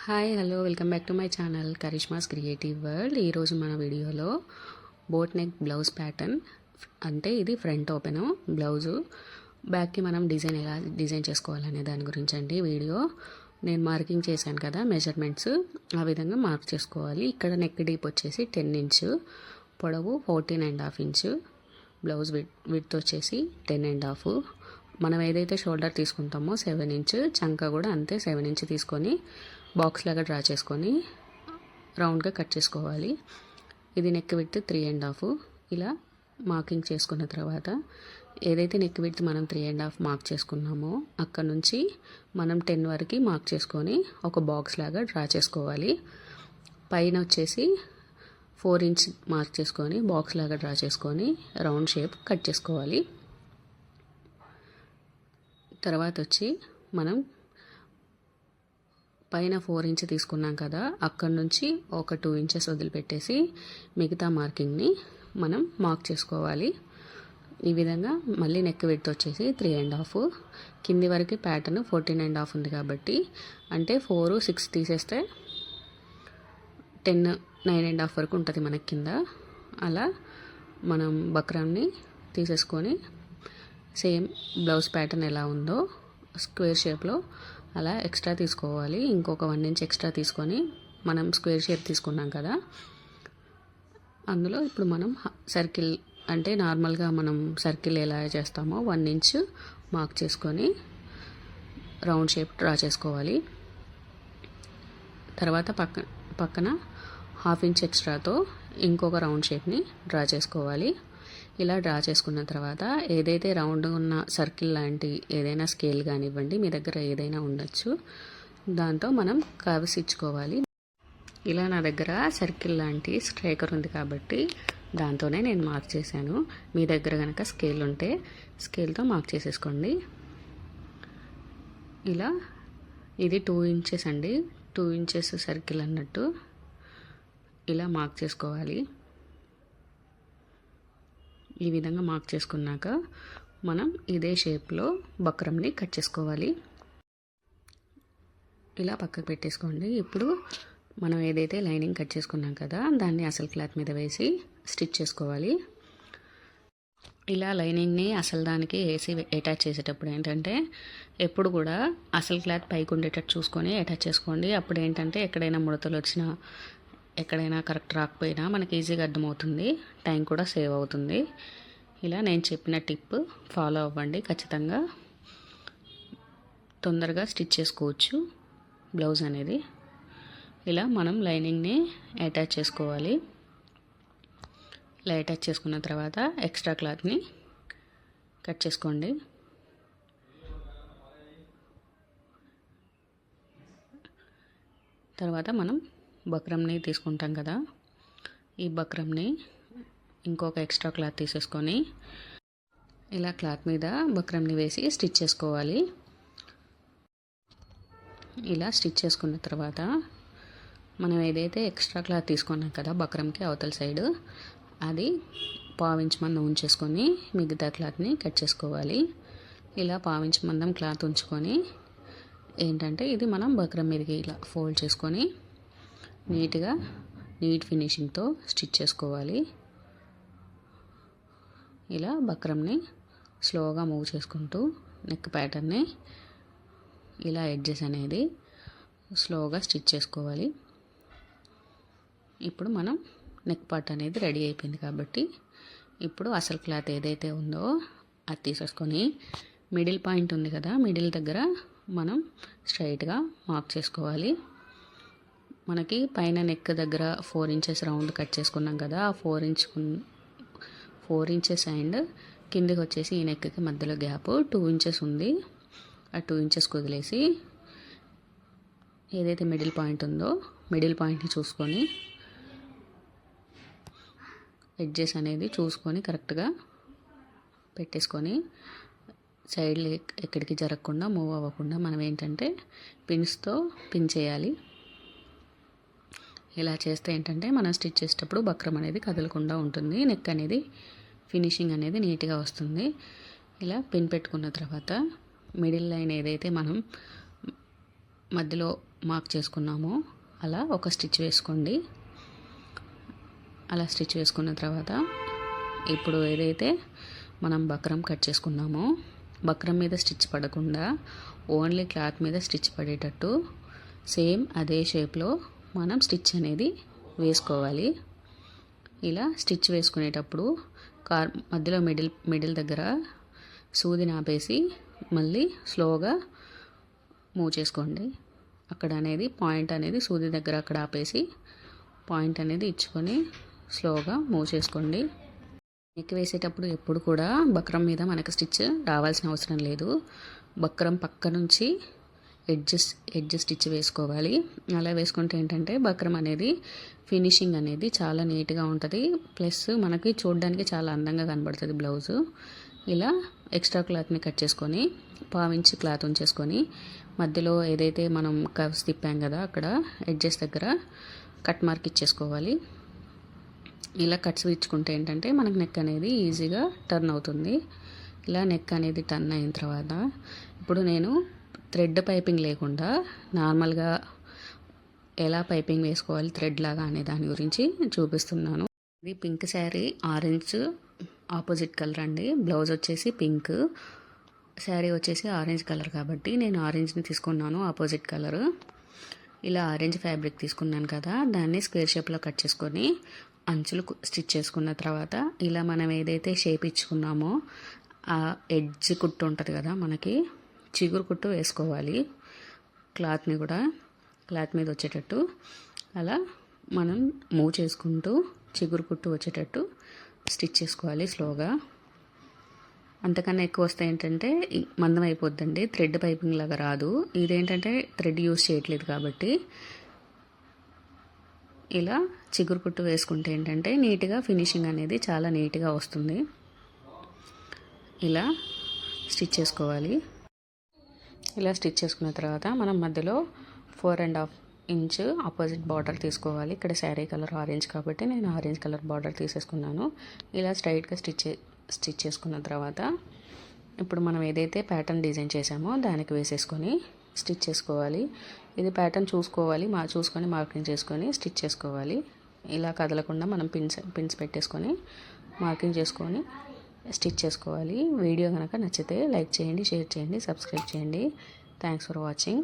Hi hello welcome back to my channel Karishma's creative world. ఈరోజు మన వీడియోలో బోట్ నెక్ బ్లౌజ్ ప్యాటర్న్, అంటే ఇది ఫ్రంట్ ఓపెన్ బ్లౌజు, బ్యాక్కి మనం ఎలా డిజైన్ చేసుకోవాలనే దాని గురించి అండి వీడియో. నేను మార్కింగ్ చేశాను కదా మెజర్మెంట్స్, ఆ విధంగా మార్క్ చేసుకోవాలి. ఇక్కడ నెక్ డీప్ వచ్చేసి 10 ఇంచు, పొడవు 14.5 ఇంచు, బ్లౌజ్ విడ్త్ వచ్చేసి 10.5. మనం ఏదైతే షోల్డర్ తీసుకుంటామో 7 ఇంచు, చంక కూడా అంతే 7 ఇంచు తీసుకొని బాక్స్ లాగా డ్రా చేసుకొని రౌండ్గా కట్ చేసుకోవాలి. ఇది నెక్ విడ్త్ 3.5. ఇలా మార్కింగ్ చేసుకున్న తర్వాత ఏదైతే నెక్ విడ్త్ మనం 3.5 మార్క్ చేసుకున్నామో అక్కడ నుంచి మనం 10 వరకు మార్క్ చేసుకొని ఒక బాక్స్ లాగా డ్రా చేసుకోవాలి. పైన వచ్చేసి 4 ఇంచ్ మార్క్ చేసుకొని బాక్స్ లాగా డ్రా చేసుకొని రౌండ్ షేప్ కట్ చేసుకోవాలి. తర్వాత వచ్చి మనం పైన 4 ఇంచ్ తీసుకున్నాం కదా, అక్కడ నుంచి ఒక 2 ఇంచెస్ వదిలిపెట్టేసి మిగతా మార్కింగ్ని మనం మార్క్ చేసుకోవాలి. ఈ విధంగా మళ్ళీ నెక్ విడ్త్ వచ్చేసి 3.5, కింది వరకు ప్యాటర్న్ 14.5 ఉంది కాబట్టి, అంటే 4, 6 తీసేస్తే 10, 9.5 వరకు ఉంటుంది మనకి కింద. అలా మనం బక్రాన్ని తీసేసుకొని సేమ్ బ్లౌజ్ ప్యాటర్న్ ఎలా ఉందో స్క్వేర్ షేప్లో అలా ఎక్స్ట్రా తీసుకోవాలి. ఇంకొక 1 ఇంచ్ ఎక్స్ట్రా తీసుకొని మనం స్క్వేర్ షేప్ తీసుకున్నాం కదా, అందులో ఇప్పుడు మనం సర్కిల్, అంటే నార్మల్గా మనం సర్కిల్ ఎలా చేస్తామో 1 ఇంచ్ మార్క్ చేసుకొని రౌండ్ షేప్ డ్రా చేసుకోవాలి. తర్వాత పక్కన 1/2 ఇంచ్ ఎక్స్ట్రాతో ఇంకొక రౌండ్ షేప్ని డ్రా చేసుకోవాలి. ఇలా డ్రా చేసుకున్న తర్వాత ఏదైతే రౌండ్ ఉన్న సర్కిల్ లాంటి ఏదైనా స్కేల్ కానివ్వండి, మీ దగ్గర ఏదైనా ఉండొచ్చు, దాంతో మనం కర్వ్స్ ఇచ్చుకోవాలి. ఇలా నా దగ్గర సర్కిల్ లాంటి స్ట్రైకర్ ఉంది కాబట్టి దాంతోనే నేను మార్క్ చేశాను. మీ దగ్గర కనుక స్కేల్ ఉంటే స్కేల్తో మార్క్ చేసేసుకోండి. ఇలా ఇది 2 ఇంచెస్ అండి, 2 ఇంచెస్ సర్కిల్ అన్నట్టు ఇలా మార్క్ చేసుకోవాలి. ఈ విధంగా మార్క్ చేసుకున్నాక మనం ఇదే షేప్లో బక్రంని కట్ చేసుకోవాలి. ఇలా పక్కకు పెట్టేసుకోండి. ఇప్పుడు మనం ఏదైతే లైనింగ్ కట్ చేసుకున్నాం కదా, దాన్ని అసలు క్లాత్ మీద వేసి స్టిచ్ చేసుకోవాలి. ఇలా లైనింగ్ని అసలు దానికి వేసి అటాచ్ చేసేటప్పుడు ఏంటంటే ఎప్పుడు కూడా అసలు క్లాత్ పైకి ఉండేటట్టు చూసుకొని అటాచ్ చేసుకోండి. అప్పుడు ఏంటంటే ఎక్కడైనా ముడతలు వచ్చినా, ఎక్కడైనా కరెక్ట్ రాకపోయినా మనకి ఈజీగా అర్థమవుతుంది, టైం కూడా సేవ్ అవుతుంది. ఇలా నేను చెప్పిన టిప్ ఫాలో అవ్వండి, ఖచ్చితంగా తొందరగా స్టిచ్ చేసుకోవచ్చు బ్లౌజ్ అనేది. ఇలా మనం లైనింగ్ని అటాచ్ చేసుకోవాలి. ఇలా అటాచ్ చేసుకున్న తర్వాత ఎక్స్ట్రా క్లాత్ని కట్ చేసుకోండి. తర్వాత మనం బక్రంని తీసుకుంటాం కదా, ఈ బక్రంని ఇంకొక ఎక్స్ట్రా క్లాత్ తీసేసుకొని ఇలా క్లాత్ మీద బక్రంని వేసి స్టిచ్ చేసుకోవాలి. ఇలా స్టిచ్ చేసుకున్న తర్వాత మనం ఏదైతే ఎక్స్ట్రా క్లాత్ తీసుకున్నాం కదా బక్రంకి అవతల సైడ్, అది 1/4 ఇంచ్ మందం ఉంచేసుకొని మిగతా క్లాత్ని కట్ చేసుకోవాలి. ఇలా 1/4 ఇంచ్ మందం క్లాత్ ఉంచుకొని ఏంటంటే ఇది మనం బక్రం మీదకి ఇలా ఫోల్డ్ చేసుకొని నీట్ ఫినిషింగ్తో స్టిచ్ చేసుకోవాలి. ఇలా బక్రంని స్లోగా మూవ్ చేసుకుంటూ నెక్ ప్యాటర్న్ని ఇలా ఎడ్జెస్ అనేది స్లోగా స్టిచ్ చేసుకోవాలి. ఇప్పుడు మనం నెక్ పార్ట్ అనేది రెడీ అయిపోయింది కాబట్టి ఇప్పుడు అసలు క్లాత్ ఏదైతే ఉందో అది తీసేసుకొని మిడిల్ పాయింట్ ఉంది కదా, మిడిల్ దగ్గర మనం స్ట్రైట్గా మార్క్ చేసుకోవాలి. మనకి పైన నెక్ దగ్గర 4 ఇంచెస్ రౌండ్ కట్ చేసుకున్నాం కదా, ఆ 4 ఇంచెస్ అండ్ కిందికి వచ్చేసి ఈ నెక్కి మధ్యలో గ్యాప్ 2 ఇంచెస్ ఉంది. ఆ 2 ఇంచెస్ వదిలేసి ఏదైతే మిడిల్ పాయింట్ ఉందో మిడిల్ పాయింట్ని చూసుకొని ఎడ్జెస్ అనేది చూసుకొని కరెక్ట్గా పెట్టేసుకొని సైడ్ ఎక్కడికి జరగకుండా మూవ్ అవ్వకుండా మనం ఏంటంటే పిన్స్తో పిన్ చేయాలి. ఇలా చేస్తే ఏంటంటే మనం స్టిచ్ చేసేటప్పుడు బక్రం అనేది కదలకుండా ఉంటుంది, నెక్ అనేది ఫినిషింగ్ అనేది నీట్గా వస్తుంది. ఇలా పిన్ పెట్టుకున్న తర్వాత మిడిల్ లైన్ ఏదైతే మనం మధ్యలో మార్క్ చేసుకున్నామో అలా ఒక స్టిచ్ వేసుకోండి. అలా స్టిచ్ వేసుకున్న తర్వాత ఇప్పుడు ఏదైతే మనం బక్రం కట్ చేసుకున్నామో బక్రం మీద స్టిచ్ పడకుండా ఓన్లీ క్లాత్ మీద స్టిచ్ పడేటట్టు సేమ్ అదే షేప్లో మనం స్టిచ్ అనేది వేసుకోవాలి. ఇలా స్టిచ్ వేసుకునేటప్పుడు మధ్యలో మిడిల్ దగ్గర సూదిని ఆపేసి మళ్ళీ స్లోగా మూవ్ చేసుకోండి. అక్కడ అనేది పాయింట్ అనేది సూది దగ్గర అక్కడ ఆపేసి పాయింట్ అనేది ఇచ్చుకొని స్లోగా మూవ్ చేసుకోండి. నెక్ వేసేటప్పుడు ఎప్పుడు కూడా బక్రం మీద మనకు స్టిచ్ రావాల్సిన అవసరం లేదు. బక్రం పక్క నుంచి ఎడ్జ్ స్టిచ్ వేసుకోవాలి. అలా వేసుకుంటే ఏంటంటే బక్రం అనేది ఫినిషింగ్ అనేది చాలా నీట్గా ఉంటుంది. ప్లస్ మనకి చూడడానికి చాలా అందంగా కనబడుతుంది బ్లౌజు. ఇలా ఎక్స్ట్రా క్లాత్ని కట్ చేసుకొని 1/4 ఇంచ్ క్లాత్ ఉంచేసుకొని మధ్యలో ఏదైతే మనం కర్వ్స్ తిప్పాం కదా అక్కడ ఎడ్జెస్ దగ్గర కట్ మార్క్ ఇచ్చేసుకోవాలి. ఇలా కట్స్ ఇచ్చుకుంటే ఏంటంటే మనకు నెక్ అనేది ఈజీగా టర్న్ అవుతుంది. ఇలా నెక్ అనేది టర్న్ అయిన తర్వాత ఇప్పుడు నేను థ్రెడ్ పైపింగ్ లేకుండా నార్మల్గా ఎలా పైపింగ్ వేసుకోవాలి థ్రెడ్ లాగా అనే దాని గురించి చూపిస్తున్నాను. ఇది pink sari, orange opposite colour అండి. బ్లౌజ్ వచ్చేసి పింక్, శారీ వచ్చేసి ఆరెంజ్ కలర్ కాబట్టి నేను ఆరెంజ్ని తీసుకున్నాను ఆపోజిట్ కలర్. ఇలా ఆరెంజ్ ఫ్యాబ్రిక్ తీసుకున్నాను కదా దాన్ని స్క్వేర్ షేప్లో కట్ చేసుకొని అంచులు స్టిచ్ చేసుకున్న తర్వాత ఇలా మనం ఏదైతే షేప్ ఇచ్చుకున్నామో ఆ ఎడ్జ్ కుట్టు ఉంటుంది కదా మనకి చిగురు కుట్టు వేసుకోవాలి. క్లాత్ని కూడా క్లాత్ మీద వచ్చేటట్టు అలా మనం మూవ్ చేసుకుంటూ చిగురు కుట్టు వచ్చేటట్టు స్టిచ్ చేసుకోవాలి స్లోగా. అంతకన్నా ఎక్కువ వస్తే ఏంటంటే మందం అయిపోద్దండి, థ్రెడ్ పైపింగ్ లాగా రాదు. ఇదేంటంటే థ్రెడ్ యూస్ చేయట్లేదు కాబట్టి ఇలా చిగురు కుట్టు వేసుకుంటే ఏంటంటే నీట్గా ఫినిషింగ్ అనేది చాలా నీట్గా వస్తుంది. ఇలా స్టిచ్ చేసుకోవాలి. ఇలా స్టిచ్ చేసుకున్న తర్వాత మనం మధ్యలో 4.5 ఇంచ్ ఆపోజిట్ బార్డర్ తీసుకోవాలి. ఇక్కడ శారీ కలర్ ఆరెంజ్ కాబట్టి నేను ఆరెంజ్ కలర్ బార్డర్ తీసేసుకున్నాను. ఇలా స్ట్రైట్గా స్టిచ్ చేసుకున్న తర్వాత ఇప్పుడు మనం ఏదైతే ప్యాటర్న్ డిజైన్ చేసామో దానికి వేసేసుకొని స్టిచ్ చేసుకోవాలి. ఇది ప్యాటర్న్ చూసుకొని మార్కింగ్ చేసుకొని స్టిచ్ చేసుకోవాలి. ఇలా కదలకుండా మనం పిన్స్ పెట్టేసుకొని మార్కింగ్ చేసుకొని స్టిచ్ చేసుకోవాలి. వీడియో కనుక నచ్చితే లైక్ చేయండి, షేర్ చేయండి, సబ్స్క్రైబ్ చేయండి. Thanks for watching.